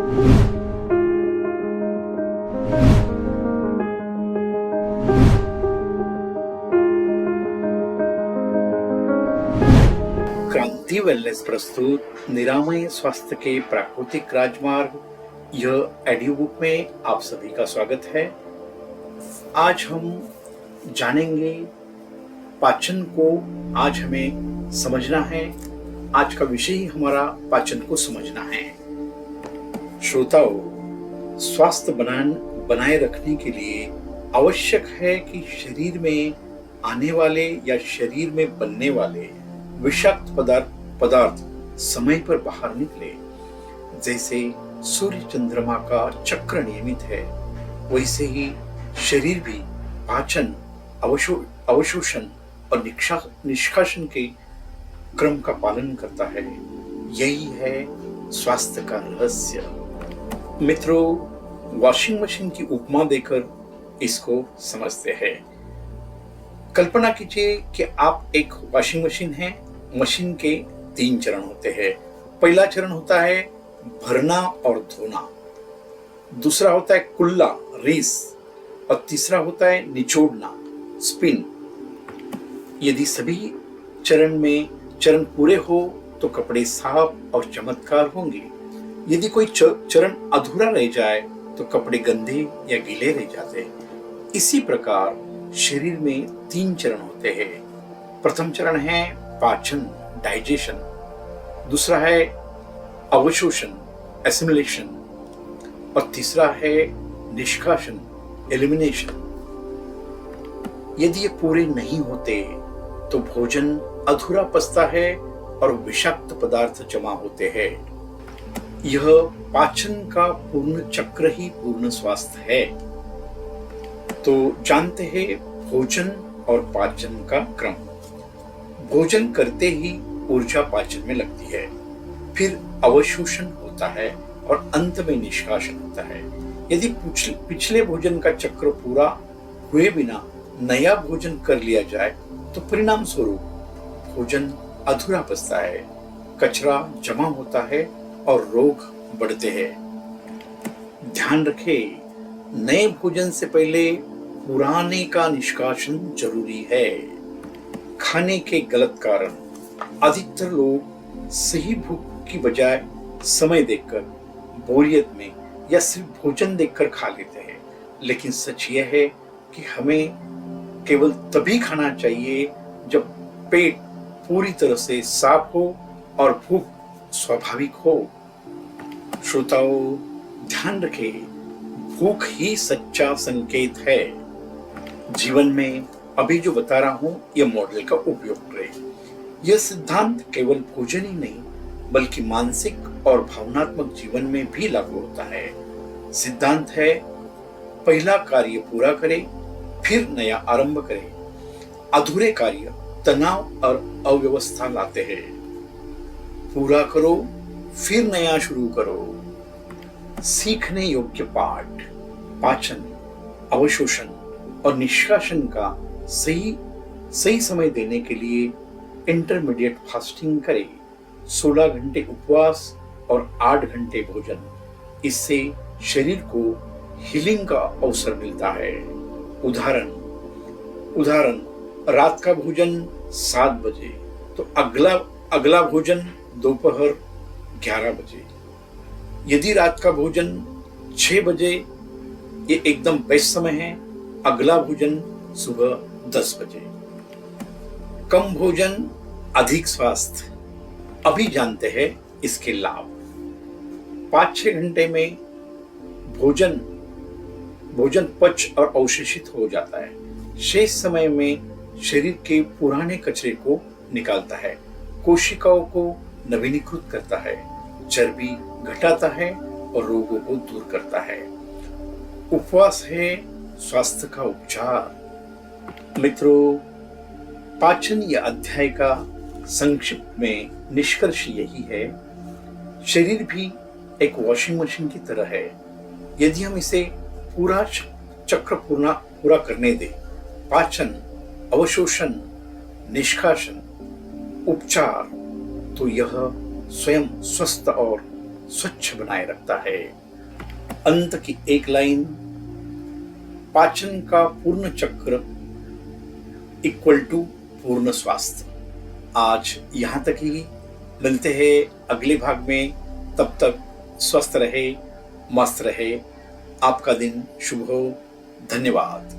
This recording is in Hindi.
क्रांति वेलनेस प्रस्तुत निरामय स्वास्थ्य के प्राकृतिक राजमार्ग, यह ऑडियो बुक में आप सभी का स्वागत है। आज हम जानेंगे पाचन को। आज हमें समझना है, आज का विषय ही हमारा पाचन को समझना है। श्रोताओ, स्वास्थ्य बनाए रखने के लिए आवश्यक है कि शरीर में आने वाले या शरीर में बनने वाले विषाक्त पदार्थ समय पर बाहर निकले। जैसे सूर्य चंद्रमा का चक्र नियमित है, वैसे ही शरीर भी पाचन, अवशोषण और निष्कासन के क्रम का पालन करता है। यही है स्वास्थ्य का रहस्य। मित्रों, वॉशिंग मशीन की उपमा देकर इसको समझते हैं। कल्पना कीजिए कि आप एक वॉशिंग मशीन है। मशीन के 3 चरण होते हैं। पहला चरण होता है भरना और धोना, दूसरा होता है कुल्ला, रीस, और तीसरा होता है निचोड़ना, स्पिन। यदि सभी चरण पूरे हो तो कपड़े साफ और चमत्कार होंगे। यदि कोई चरण अधूरा रह जाए तो कपड़े गंदे या गीले रह जाते हैं। इसी प्रकार शरीर में 3 चरण होते हैं। प्रथम चरण है पाचन, डाइजेशन, दूसरा है अवशोषण, एसिमिलेशन, और तीसरा है निष्कासन, एलिमिनेशन। यदि ये पूरे नहीं होते तो भोजन अधूरा पचता है और विषाक्त पदार्थ जमा होते हैं। यह पाचन का पूर्ण चक्र ही पूर्ण स्वास्थ्य है। तो जानते हैं भोजन और पाचन का क्रम। भोजन करते ही ऊर्जा पाचन में लगती है, फिर अवशोषण होता है और अंत में निष्कासन होता है। यदि पिछले भोजन का चक्र पूरा हुए बिना नया भोजन कर लिया जाए तो परिणाम स्वरूप भोजन अधूरा पचता है, कचरा जमा होता है और रोग बढ़ते हैं। ध्यान रखें, नए भोजन से पहले पुराने का निष्कासन जरूरी है। खाने के गलत कारण अधिकतर लोग सही भूख की बजाय समय देखकर, बोरियत में या सिर्फ भोजन देखकर खा लेते हैं। लेकिन सच यह है कि हमें केवल तभी खाना चाहिए जब पेट पूरी तरह से साफ हो और भूख स्वाभाविक हो। श्रोताओं, ध्यान रखें, भूख ही सच्चा संकेत है। जीवन में अभी जो बता रहा हूं, यह मॉडल का उपयोग करें। यह सिद्धांत केवल भोजन ही नहीं बल्कि मानसिक और भावनात्मक जीवन में भी लागू होता है। सिद्धांत है, पहला कार्य पूरा करें, फिर नया आरंभ करें। अधूरे कार्य तनाव और अव्यवस्था लाते हैं। पूरा करो, फिर नया शुरू करो। सीखने योग्य पाठ, पाचन, अवशोषण और निष्कासन का सही समय देने के लिए इंटरमीडिएट फास्टिंग करें। 16 घंटे उपवास और 8 घंटे भोजन। इससे शरीर को हीलिंग का अवसर मिलता है। उदाहरण, रात का भोजन 7 बजे तो अगला भोजन दोपहर 11 बजे। यदि रात का भोजन 6 बजे, ये एकदम बेस्ट समय है। अगला भोजन सुबह 10 बजे। कम भोजन, अधिक स्वास्थ्य। अभी जानते हैं इसके लाभ। 5-6 घंटे में भोजन पच और अवशोषित हो जाता है। शेष समय में शरीर के पुराने कचरे को निकालता है, कोशिकाओं को नवीनीकृत करता है, चर्बी घटाता है और रोगों को दूर करता है। उपवास है स्वास्थ्य का उपचार। मित्रों, पाचन या अध्याय का संक्षिप्त में निष्कर्ष यही है, शरीर भी एक वॉशिंग मशीन की तरह है। यदि हम इसे पूरा चक्र पूरा करने दें, पाचन, अवशोषण, निष्कासन, उपचार, तो यह स्वयं स्वस्थ और स्वच्छ बनाए रखता है। अंत की एक लाइन, पाचन का पूर्ण चक्र इक्वल टू पूर्ण स्वास्थ्य। आज यहां तक ही, मिलते हैं अगले भाग में। तब तक स्वस्थ रहे, मस्त रहे। आपका दिन शुभ हो। धन्यवाद।